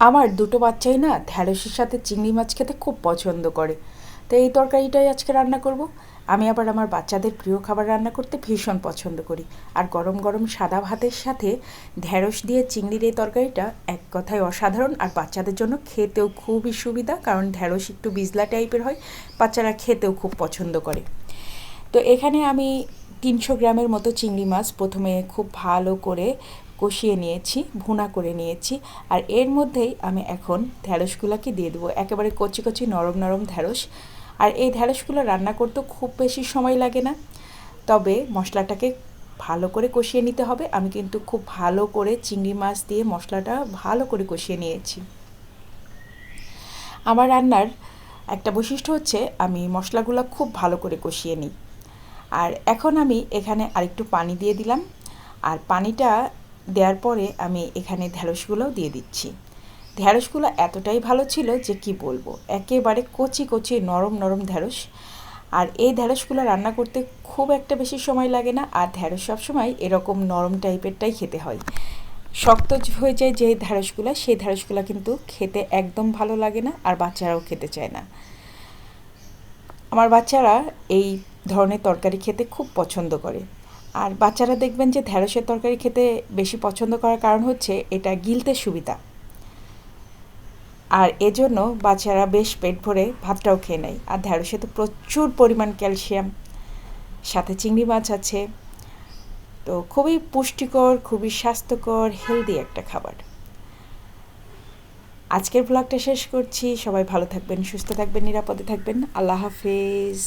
আমার দুটো বাচ্চাই না ঢ্যাঁড়সের সাথে চিংড়ি মাছ খেতে খুব পছন্দ করে। তো এই তরকারিটাই আজকে রান্না করব। আমি আবার আমার বাচ্চাদের প্রিয় খাবার রান্না করতে ভীষণ পছন্দ করি। আর গরম গরম সাদা ভাতের সাথে ঢ্যাঁড়স দিয়ে চিংড়ির এই তরকারিটা এক কথায় অসাধারণ। আর বাচ্চাদের জন্য খেতেও খুবই সুবিধা, কারণ ঢ্যাঁড়স একটু বিজলা টাইপের হয়, বাচ্চারা খেতেও খুব পছন্দ করে। তো এখানে আমি ৩০০ গ্রামের মতো চিংড়ি মাছ প্রথমে খুব ভালো করে কষিয়ে নিয়েছি, ভুনা করে নিয়েছি। আর এর মধ্যেই আমি এখন ঢ্যাঁড়সগুলোকে দিয়ে দেবো, একেবারে কচি কচি নরম নরম ঢ্যাঁড়স। আর এই ঢ্যাঁড়সগুলো রান্না করতেও খুব বেশি সময় লাগে না, তবে মশলাটাকে ভালো করে কষিয়ে নিতে হবে। আমি কিন্তু খুব ভালো করে চিংড়ি মাছ দিয়ে মশলাটা ভালো করে কষিয়ে নিয়েছি। আমার রান্নার একটা বৈশিষ্ট্য হচ্ছে আমি মশলাগুলো খুব ভালো করে কষিয়ে নিই। আর এখন আমি এখানে আরেকটু পানি দিয়ে দিলাম। আর পানিটা দেওয়ার পরে আমি এখানে ঢ্যাঁড়সগুলোও দিয়ে দিচ্ছি। ঢ্যাঁড়সগুলো এতটাই ভালো ছিল যে কি বলবো, একেবারে কচি কচি নরম নরম ঢ্যাঁড়স। আর এই ঢ্যাঁড়সগুলো রান্না করতে খুব একটা বেশি সময় লাগে না। আর ঢ্যাঁড়স সবসময় এরকম নরম টাইপেরটাই খেতে হয়। শক্ত হয়ে যায় যে ঢ্যাঁড়সগুলো, সেই ঢ্যাঁড়সগুলো কিন্তু খেতে একদম ভালো লাগে না, আর বাচ্চারাও খেতে চায় না। আমার বাচ্চারা এই ধরনের তরকারি খেতে খুব পছন্দ করে। আর বাচ্চারা দেখবেন যে ঢ্যাঁড়সের তরকারি খেতে বেশি পছন্দ করার কারণ হচ্ছে এটা গিলতে সুবিধা। আর এজন্য বাচ্চারা বেশ পেট ভরে ভাতটাও খেয়ে নেয়। আর ঢ্যাঁড়সে তো প্রচুর পরিমাণ ক্যালসিয়াম, সাথে চিংড়ি মাছ আছে। তো খুবই পুষ্টিকর, খুবই স্বাস্থ্যকর, হেলদি একটা খাবার। আজকের ব্লগটা শেষ করছি। সবাই ভালো থাকবেন, সুস্থ থাকবেন, নিরাপদে থাকবেন। আল্লাহ হাফেজ।